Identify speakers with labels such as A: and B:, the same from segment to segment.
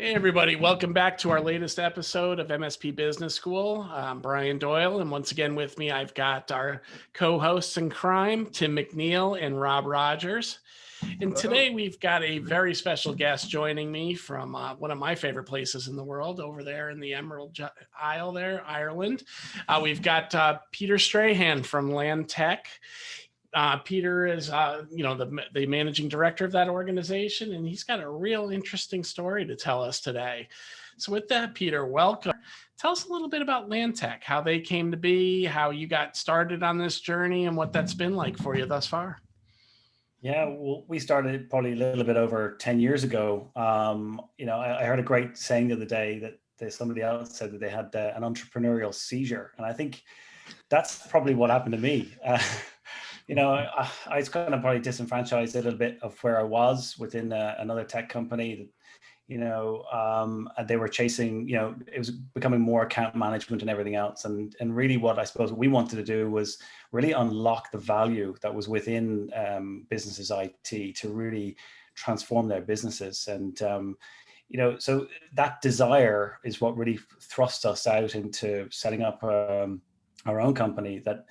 A: Hey, everybody. Welcome back to our latest episode of MSP Business School. I'm Brian Doyle, and once again with me, I've got our co-hosts in crime, Tim McNeil and Rob Rogers. And today we've got a very special guest joining me from one of my favorite places in the world, over there in the Emerald Isle there, Ireland. We've got Peter Strahan from Land Tech. Peter is, the managing director of that organization, and he's got a real interesting story to tell us today. So with that, Peter, welcome. Tell us a little bit about Land Tech, how they came to be, how you got started on this journey, and what that's been like for you thus far.
B: Yeah, well, we started probably a little bit over 10 years ago. I heard a great saying the other day that somebody else said that they had an entrepreneurial seizure. And I think that's probably what happened to me. I was kind of probably disenfranchised a little bit of where I was within another tech company. And they were chasing, it was becoming more account management and everything else. And really what I suppose we wanted to do was really unlock the value that was within businesses' IT to really transform their businesses. And, so that desire is what really thrust us out into setting up our own company that,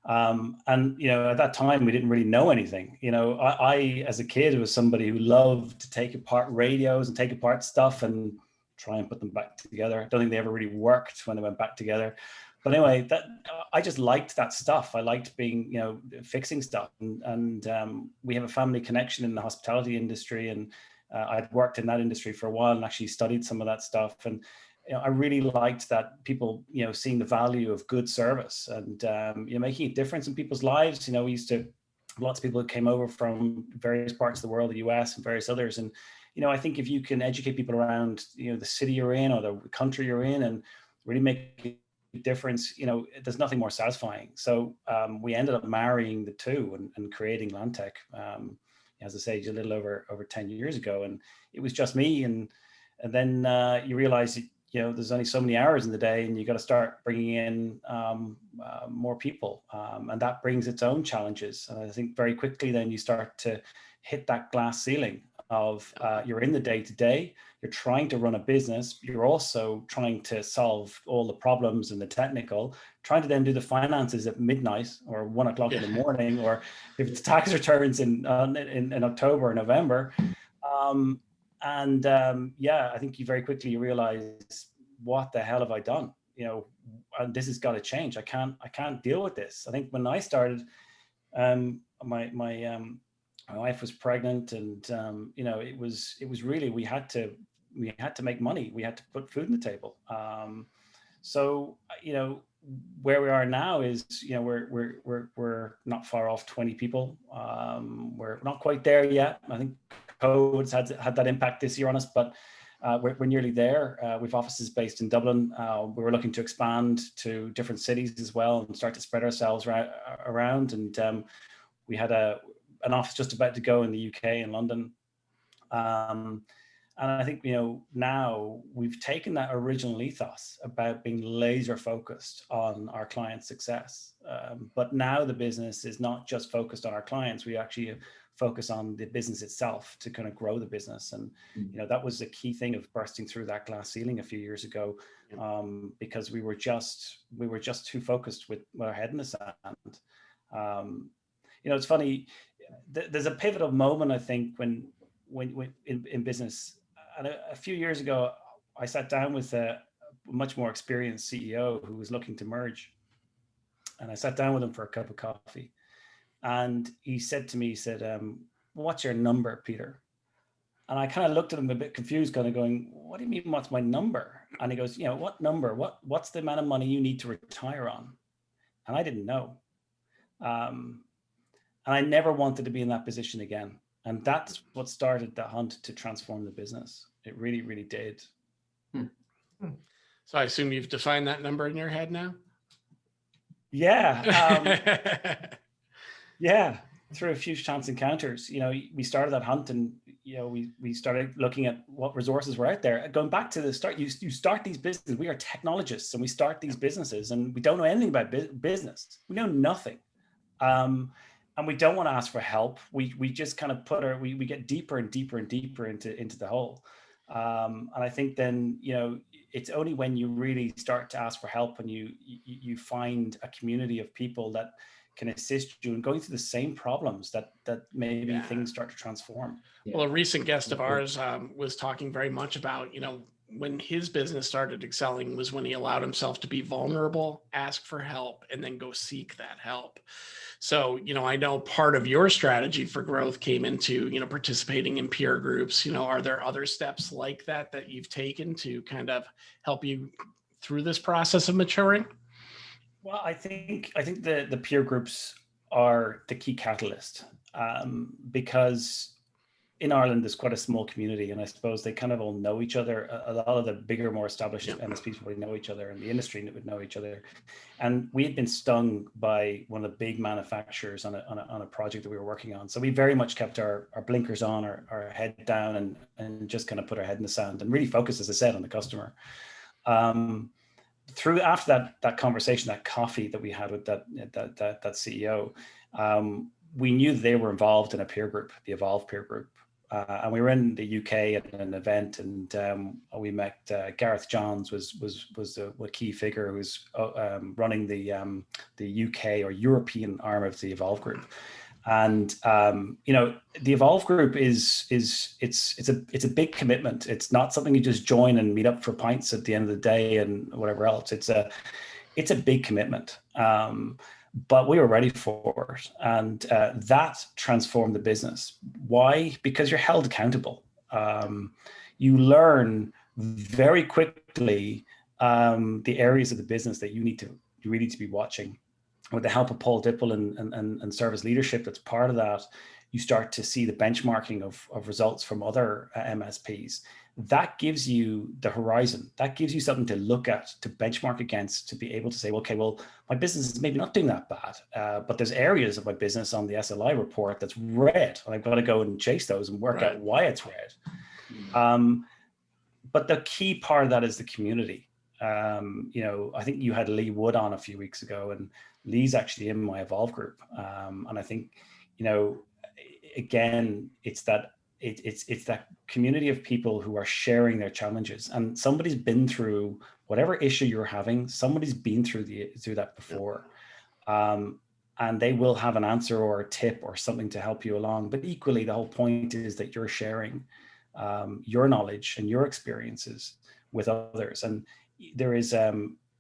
B: at that time we didn't really know anything. I as a kid was somebody who loved to take apart radios and take apart stuff and try and put them back together. I don't think they ever really worked when they went back together. But anyway, I just liked that stuff. I liked being, fixing stuff. And we have a family connection in the hospitality industry, and I'd worked in that industry for a while and actually studied some of that stuff. And I really liked that people, seeing the value of good service and, making a difference in people's lives. We used to, lots of people came over from various parts of the world, the US and various others. And, I think if you can educate people around, the city you're in or the country you're in and really make a difference, there's nothing more satisfying. So we ended up marrying the two and creating Land Tech, as I say, a little over 10 years ago. And it was just me. And then you realize there's only so many hours in the day, and you got to start bringing in more people, and that brings its own challenges. And I think very quickly then you start to hit that glass ceiling of you're in the day-to-day, you're trying to run a business, you're also trying to solve all the problems and the technical, trying to then do the finances at midnight or 1 o'clock in the morning, or if it's tax returns in October or November. I think you very quickly realize, what the hell have I done? And this has got to change. I can't deal with this. I think when I started, my wife was pregnant, and it was really, we had to make money. We had to put food on the table. So where we are now is, we're not far off 20 people. We're not quite there yet. I think COVID's had that impact this year on us, but we're nearly there. We've offices based in Dublin. We were looking to expand to different cities as well and start to spread ourselves around. And we had an office just about to go in the UK in London. And I think, now we've taken that original ethos about being laser focused on our client success. But now the business is not just focused on our clients. We actually focus on the business itself to kind of grow the business. And, that was the key thing of bursting through that glass ceiling a few years ago, because we were just too focused with our head in the sand. It's funny, there's a pivotal moment, I think, when in business. And a few years ago, I sat down with a much more experienced CEO who was looking to merge. And I sat down with him for a cup of coffee. And he said to me, what's your number, Peter? And I kind of looked at him a bit confused, kind of going, what do you mean, what's my number? And he goes, what number? What's the amount of money you need to retire on? And I didn't know. And I never wanted to be in that position again. And that's what started the hunt to transform the business. It really, really did.
A: So I assume you've defined that number in your head now?
B: Yeah. Yeah. Through a few chance encounters, we started that hunt, and, we started looking at what resources were out there. Going back to the start, you start these businesses. We are technologists, and we start these businesses, and we don't know anything about business. We know nothing. And we don't want to ask for help. We just kind of we get deeper and deeper and deeper into the hole. And I think then, it's only when you really start to ask for help and you find a community of people that can assist you in going through the same problems that maybe things start to transform.
A: Well, a recent guest of ours was talking very much about, when his business started excelling was when he allowed himself to be vulnerable, ask for help, and then go seek that help. So, I know part of your strategy for growth came into, participating in peer groups. Are there other steps like that you've taken to kind of help you through this process of maturing?
B: Well, I think the peer groups are the key catalyst, because in Ireland, there's quite a small community, and I suppose they kind of all know each other. A lot of the bigger, more established MSPs probably know each other, and the industry would know each other. And we had been stung by one of the big manufacturers on a project that we were working on. So we very much kept our blinkers on, our head down, and just kind of put our head in the sand and really focus, as I said, on the customer. After that conversation, that coffee that we had with that CEO, we knew they were involved in a peer group, the Evolve peer group. And we were in the UK at an event, and we met Gareth Johns was a key figure who's running the UK or European arm of the Evolve group. And the Evolve group it's a big commitment. It's not something you just join and meet up for pints at the end of the day and whatever else. It's a big commitment. But we were ready for it, and that transformed the business. Why? Because you're held accountable. You learn very quickly the areas of the business that you really need to be watching. With the help of Paul Dipple and service leadership that's part of that, you start to see the benchmarking of results from other MSPs. That gives you the horizon. That gives you something to look at, to benchmark against, to be able to say, okay, well, my business is maybe not doing that bad, but there's areas of my business on the SLI report that's red, and I've got to go and chase those and work out why it's red. But the key part of that is the community. I think you had Lee Wood on a few weeks ago, and Lee's actually in my Evolve group. And I think, again, it's that community of people who are sharing their challenges, and somebody's been through whatever issue you're having. Somebody's been through that before, and they will have an answer or a tip or something to help you along. But equally, the whole point is that you're sharing your knowledge and your experiences with others. And there is,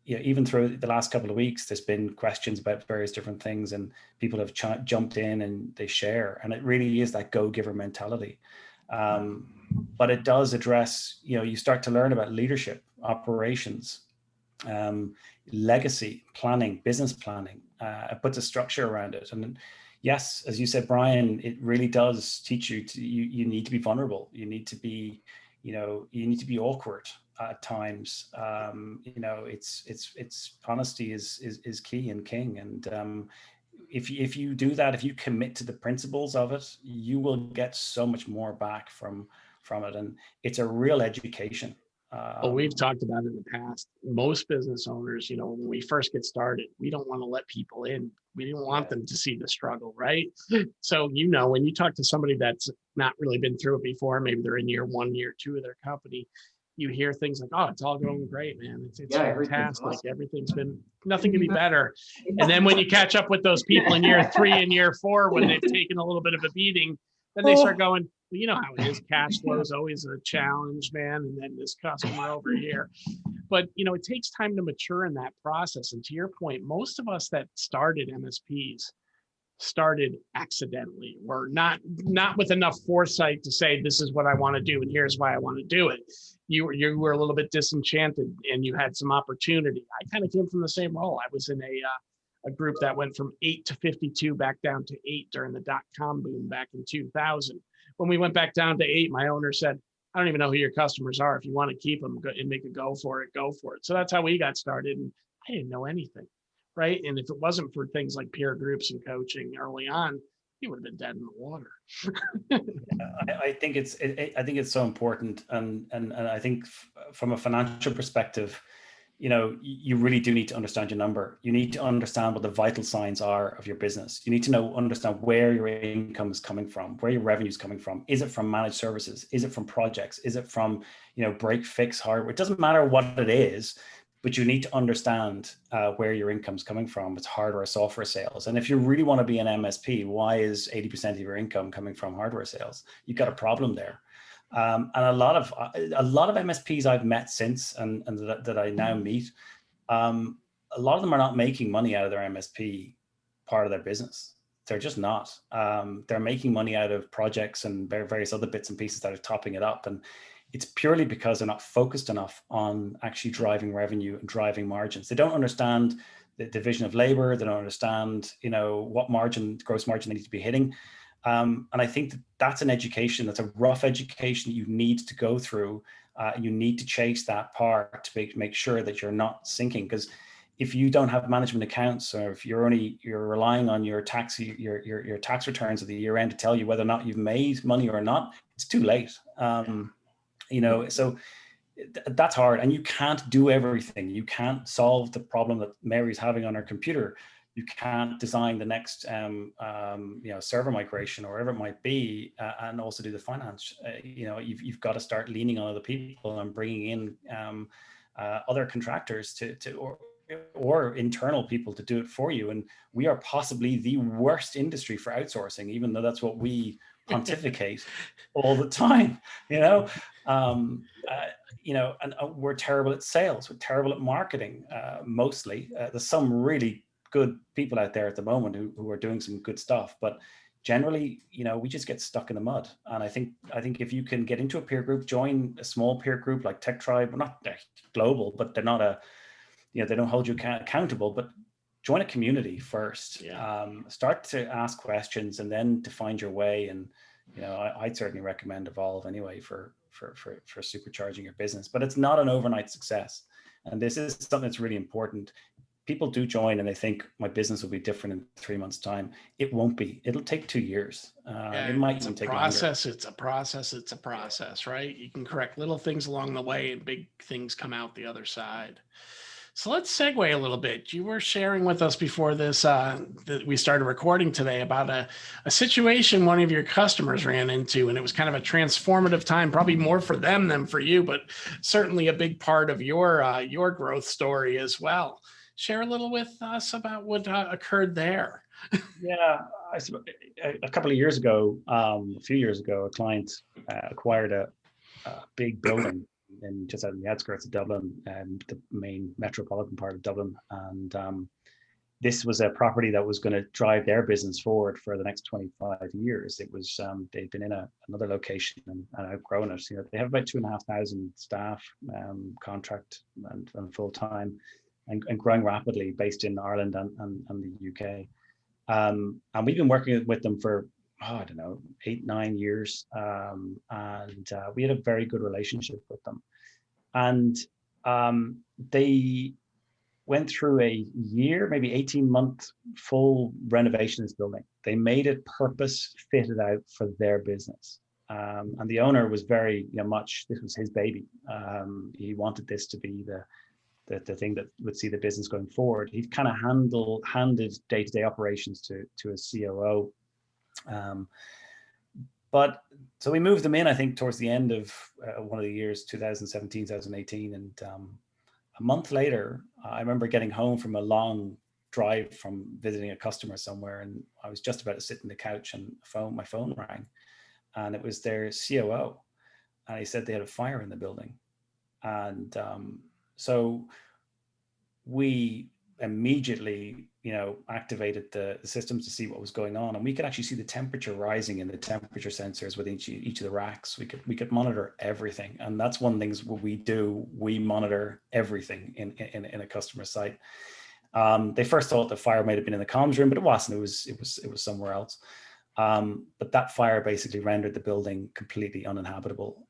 B: even through the last couple of weeks, there's been questions about various different things, and people have jumped in and they share, and it really is that go-giver mentality. But it does address, you start to learn about leadership, operations, legacy planning, business planning. It puts a structure around it. And yes, as you said, Brian, it really does teach you you need to be vulnerable. You need to be, you need to be awkward at times. It's honesty is key and king. And if you do that, if you commit to the principles of it, you will get so much more back from it. And it's a real education.
A: Well, we've talked about it in the past. Most business owners, when we first get started, we don't want to let people in. We don't want them to see the struggle, right? So, when you talk to somebody that's not really been through it before, maybe they're in year 1, year 2 of their company, you hear things like, "Oh, it's all going great, man. It's fantastic. Awesome. Everything's been, nothing can be better." And then when you catch up with those people in year 3 and year 4, when they've taken a little bit of a beating, then they start going, "Well, you know how it is. Cash flow is always a challenge, man. And then this customer over here." But, it takes time to mature in that process. And to your point, most of us that started MSPs started accidentally, or not with enough foresight to say, this is what I want to do, and here's why I want to do it. You were a little bit disenchanted, and you had some opportunity. I kind of came from the same role. I was in a group that went from 8 to 52 back down to 8 during the .com boom back in 2000. When we went back down to 8, my owner said, "I don't even know who your customers are. If you want to keep them and make a go for it, go for it." So that's how we got started. And I didn't know anything, right? And if it wasn't for things like peer groups and coaching early on, you would have been dead in the water.
B: I think it's so important. And I think from a financial perspective, you really do need to understand your number. You need to understand what the vital signs are of your business. You need to understand where your income is coming from, where your revenue is coming from. Is it from managed services? Is it from projects? Is it from, break fix hardware? It doesn't matter what it is, but you need to understand where your income's coming from. It's hardware, software sales. And if you really want to be an MSP, why is 80% of your income coming from hardware sales? You've got a problem there. And a lot of MSPs I've met since and that I now meet, a lot of them are not making money out of their MSP part of their business. They're just not. They're making money out of projects and various other bits and pieces that are topping it up. And it's purely because they're not focused enough on actually driving revenue and driving margins. They don't understand the division of labor. They don't understand, what gross margin they need to be hitting. And I think that's an education, that's a rough education you need to go through. You need to chase that part to make sure that you're not sinking. Because if you don't have management accounts, or if you're relying on your tax returns at the year end to tell you whether or not you've made money or not, it's too late. So that's hard, and you can't do everything. You can't solve the problem that Mary's having on her computer. You can't design the next server migration or whatever it might be, and also do the finance. You've got to start leaning on other people and bringing in other contractors or internal people to do it for you. And we are possibly the worst industry for outsourcing, even though that's what we pontificate all the time. And we're terrible at sales. We're terrible at marketing, mostly. There's some really good people out there at the moment who are doing some good stuff, but generally, we just get stuck in the mud. And I think if you can get into a peer group, join a small peer group like Tech Tribe, not global, but they're not they don't hold you accountable, but join a community first. Start to ask questions and then to find your way. And I'd certainly recommend Evolve anyway for supercharging your business, but it's not an overnight success. And this is something that's really important. People do join and they think my business will be different in 3 months' time. It won't be. It'll take 2 years. It might even take longer.
A: It's a process, right? You can correct little things along the way and big things come out the other side. So let's segue a little bit. You were sharing with us before this, that we started recording today, about a situation one of your customers ran into, and it was kind of a transformative time, probably more for them than for you, but certainly a big part of your growth story as well. Share a little with us about what occurred there.
B: Yeah, a couple of years ago, a few years ago, a client acquired a big building just out in the outskirts of Dublin, and the main metropolitan part of Dublin. And this was a property that was going to drive their business forward for the next 25 years. It was they'd been in another location and outgrown it. They have about 2,500 staff, contract and full time, and growing rapidly, based in Ireland and the UK. And we've been working with them for, I don't know, 8-9 years. And we had a very good relationship with them. And they went through a year, maybe 18-month full renovation of this building. They made it purpose fitted out for their business. And the owner was very much, this was his baby. He wanted this to be the thing that would see the business going forward. He kind of handed day-to-day operations to a COO. But so we moved them in, I think, towards the end of one of the years, 2017, 2018. And a month later, I remember getting home from a long drive from visiting a customer somewhere. And I was just about to sit on the couch and my phone rang. And it was their COO. And he said they had a fire in the building. And so we immediately, activated the systems to see what was going on, and we could actually see the temperature rising in the temperature sensors within each of the racks. We could monitor everything, and that's one of the things we do. We monitor everything in a customer site. They first thought the fire might have been in the comms room, but it wasn't. It was somewhere else. But that fire basically rendered the building completely uninhabitable.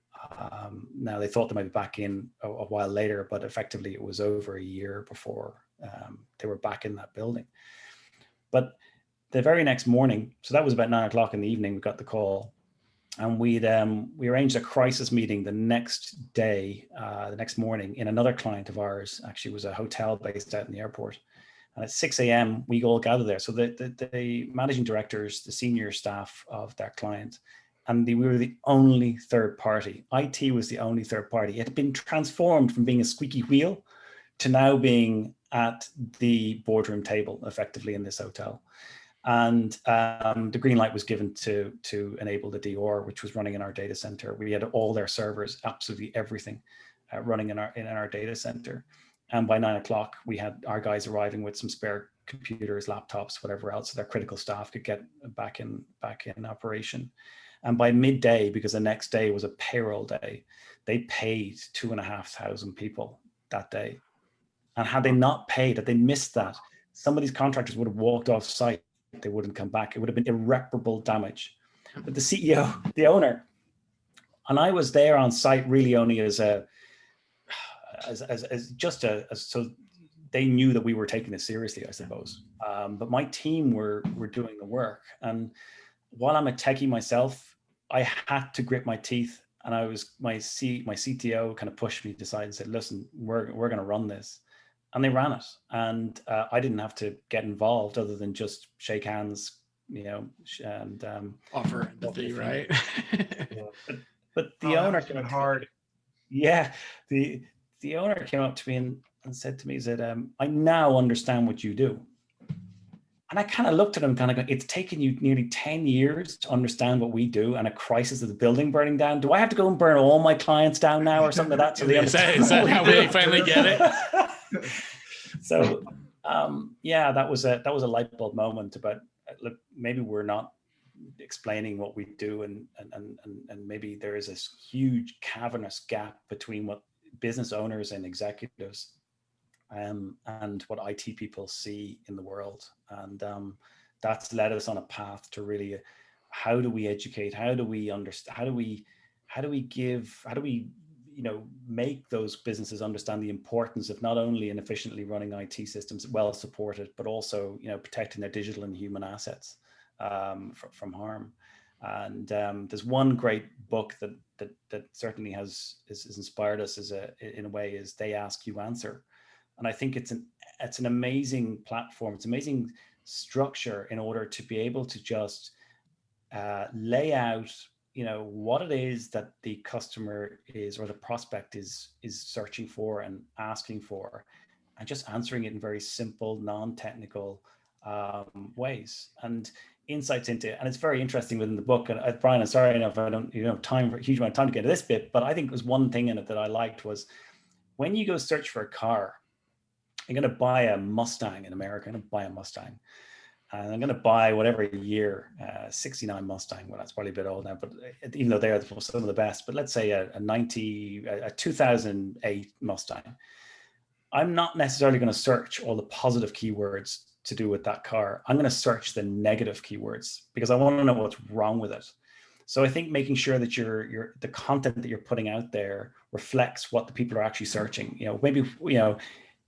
B: Now they thought they might be back in a while later, but effectively it was over a year before they were back in that building. But the very next morning, so that was about 9 o'clock in the evening, we got the call. And we arranged a crisis meeting the next day, the next morning, in another client of ours. Actually, was a hotel based out in the airport. And at 6 a.m., we all gathered there. So the managing directors, the senior staff of that client, and we were the only third party. IT was the only third party. It had been transformed from being a squeaky wheel to now being at the boardroom table, effectively, in this hotel. And the green light was given to enable the DR, which was running in our data center. We had all their servers, absolutely everything, running in our data center. And by 9 o'clock, we had our guys arriving with some spare computers, laptops, whatever else, so their critical staff could get back in operation. And by midday, because the next day was a payroll day, they paid 2,500 people that day. And had they not paid, had they missed that, some of these contractors would have walked off site. They wouldn't come back. It would have been irreparable damage. But the CEO, the owner, and I was there on site really only so they knew that we were taking this seriously, I suppose. But my team were doing the work. And while I'm a techie myself, I had to grit my teeth. And my CTO kind of pushed me to the side and said, listen, we're going to run this. And they ran it. And I didn't have to get involved other than just shake hands, and
A: offer empathy, right?
B: But the owner came hard. Yeah. The owner came up to me and said to me, he said, I now understand what you do. And I kind of looked at him kind of going, it's taken you nearly 10 years to understand what we do, and a crisis of the building burning down. Do I have to go and burn all my clients down now or something like that? So they understand.
A: Is that how they finally get it?
B: So that was a light bulb moment about, look, maybe we're not explaining what we do, and maybe there is this huge cavernous gap between what business owners and executives and what IT people see in the world. And that's led us on a path to really, how do we educate? How do we understand? How do we make those businesses understand the importance of not only and efficiently running IT systems well supported, but also, protecting their digital and human assets from harm. And there's one great book that certainly has inspired us in a way, is They Ask, You Answer. And I think it's an amazing platform. It's amazing structure in order to be able to just lay out, what it is that the customer is, or the prospect is searching for and asking for, and just answering it in very simple, non-technical ways, and insights into it. And it's very interesting within the book. And Brian, I'm sorry if I don't, time for a huge amount of time to get to this bit, but I think it was one thing in it that I liked was, when you go search for a car, I'm going to buy a Mustang in America. I'm going to buy a Mustang. And I'm going to buy whatever year, 69 Mustang. Well, that's probably a bit old now, but even though they're some of the best, but let's say a 2008 Mustang. I'm not necessarily going to search all the positive keywords to do with that car. I'm going to search the negative keywords because I want to know what's wrong with it. So I think making sure that the content that you're putting out there reflects what the people are actually searching. Maybe,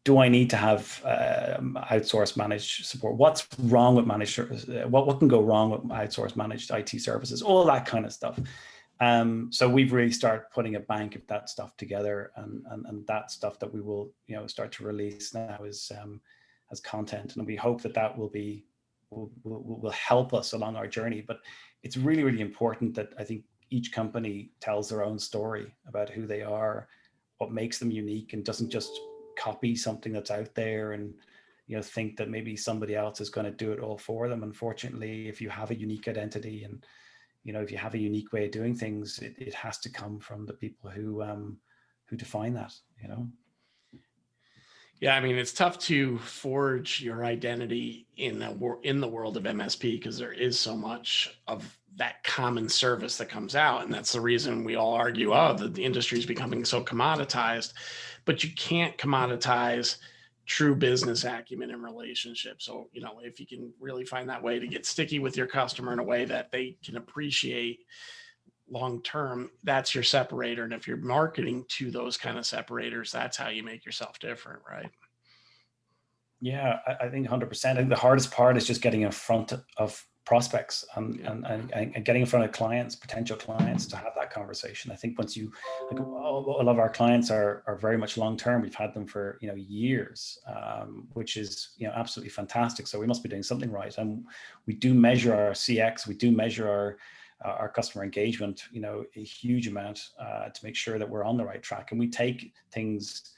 B: do I need to have outsourced managed support? What's wrong with managed services? What can go wrong with outsourced managed IT services? All that kind of stuff. So we've really started putting a bank of that stuff together, and that stuff that we will start to release now as content, and we hope that will help us along our journey. But it's really, really important that I think each company tells their own story about who they are, what makes them unique, and doesn't just copy something that's out there and think that maybe somebody else is going to do it all for them. Unfortunately, if you have a unique identity and if you have a unique way of doing things, it has to come from the people who define that.
A: Yeah, I mean, it's tough to forge your identity in the world of MSP because there is so much of that common service that comes out. And that's the reason we all argue, that the industry is becoming so commoditized. But you can't commoditize true business acumen and relationships. So, if you can really find that way to get sticky with your customer in a way that they can appreciate long-term, that's your separator. And if you're marketing to those kind of separators, that's how you make yourself different, right?
B: Yeah, I think 100%. I think the hardest part is just getting in front of prospects and getting in front of clients, potential clients, to have that conversation. I think once you, like, a lot of our clients are very much long-term. We've had them for, years, which is, absolutely fantastic. So we must be doing something right. And we do measure our CX, we do measure our customer engagement, a huge amount to make sure that we're on the right track. And we take things,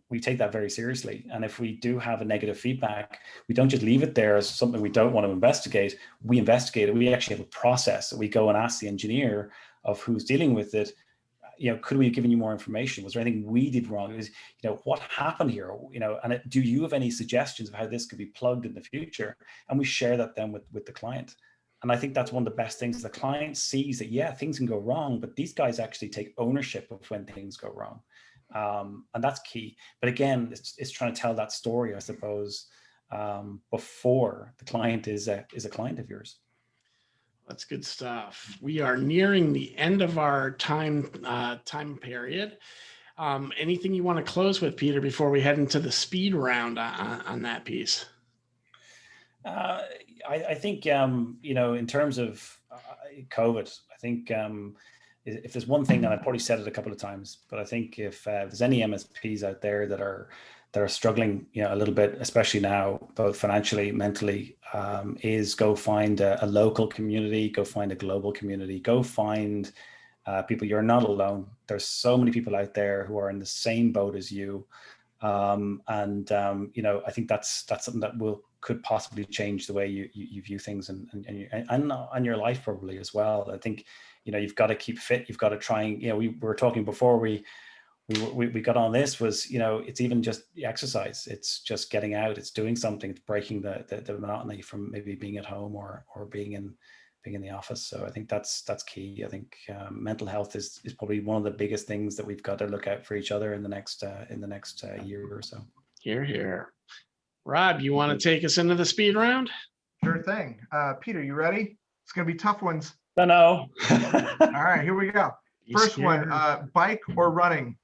B: we take that very seriously. And if we do have a negative feedback, we don't just leave it there as something we don't want to investigate. We investigate it. We actually have a process that we go and ask the engineer of who's dealing with it, could we have given you more information? Was there anything we did wrong? It was, what happened here? And do you have any suggestions of how this could be plugged in the future? And we share that then with the client. And I think that's one of the best things. The client sees that, yeah, things can go wrong, but these guys actually take ownership of when things go wrong. And that's key. But again, it's trying to tell that story, I suppose, before the client is a client of yours.
A: That's good stuff. We are nearing the end of our time period. Anything you want to close with, Peter, before we head into the speed round on that piece?
B: I think, in terms of COVID, I think if there's one thing, and I've probably said it a couple of times, but I think if there's any MSPs out there that are struggling, a little bit, especially now, both financially, mentally, is go find a local community, go find a global community, go find people. You're not alone. There's so many people out there who are in the same boat as you. I think that's something that could possibly change the way you view things and your life probably as well. I think, you've got to keep fit. You've got to try and, we were talking before we got on this was, it's even just the exercise. It's just getting out. It's doing something. It's breaking the monotony from maybe being at home or being in the office. So I think that's key. I think mental health is probably one of the biggest things that we've got to look out for each other in the next year or so.
A: Hear, hear. Rob, you want to take us into the speed round?
C: Sure thing. Peter, you ready? It's going to be tough ones.
B: No.
C: All right, here we go. First one, bike or running?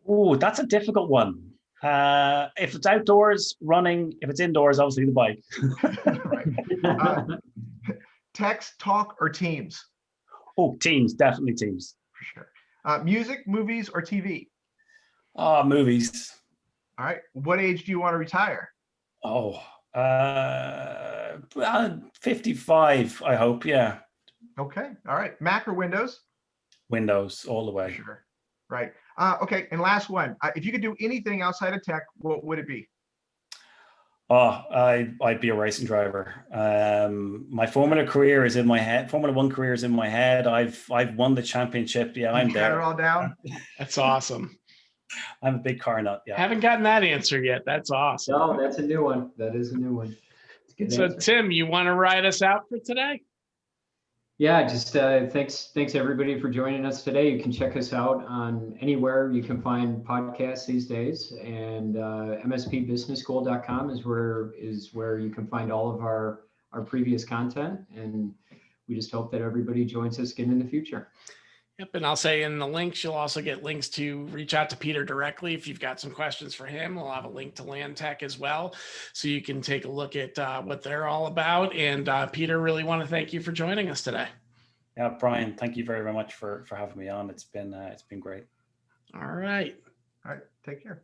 B: Oh, that's a difficult one. If it's outdoors, running. If it's indoors, obviously the bike.
C: Right. Text, talk, or Teams?
B: Oh, Teams, definitely Teams.
C: For sure. Music, movies, or TV?
B: Movies.
C: All right. What age do you want to retire?
B: 55, I hope. Yeah.
C: Okay. All right. Mac or Windows?
B: Windows all the way.
C: Sure. Right. Okay. And last one. If you could do anything outside of tech, what would it be?
B: I'd be a racing driver. My Formula career is in my head. Formula One career is in my head. I've won the championship. Yeah, I'm there.
C: Got it all down.
A: That's awesome.
B: I'm a big car nut. Yeah.
A: Haven't gotten that answer yet. That's awesome.
D: No, that's a new one. That is a new one.
A: So answer. Tim, you want to ride us out for today?
D: Yeah, just thanks everybody for joining us today. You can check us out on anywhere you can find podcasts these days, and mspbusinessschool.com is where you can find all of our previous content, and we just hope that everybody joins us again in the future.
A: Yep, and I'll say in the links, you'll also get links to reach out to Peter directly if you've got some questions for him. We'll have a link to Land Tech as well, so you can take a look at what they're all about. And Peter, really want to thank you for joining us today.
B: Yeah, Brian, thank you very, very much for having me on. It's been great.
A: All right.
C: All right, take care.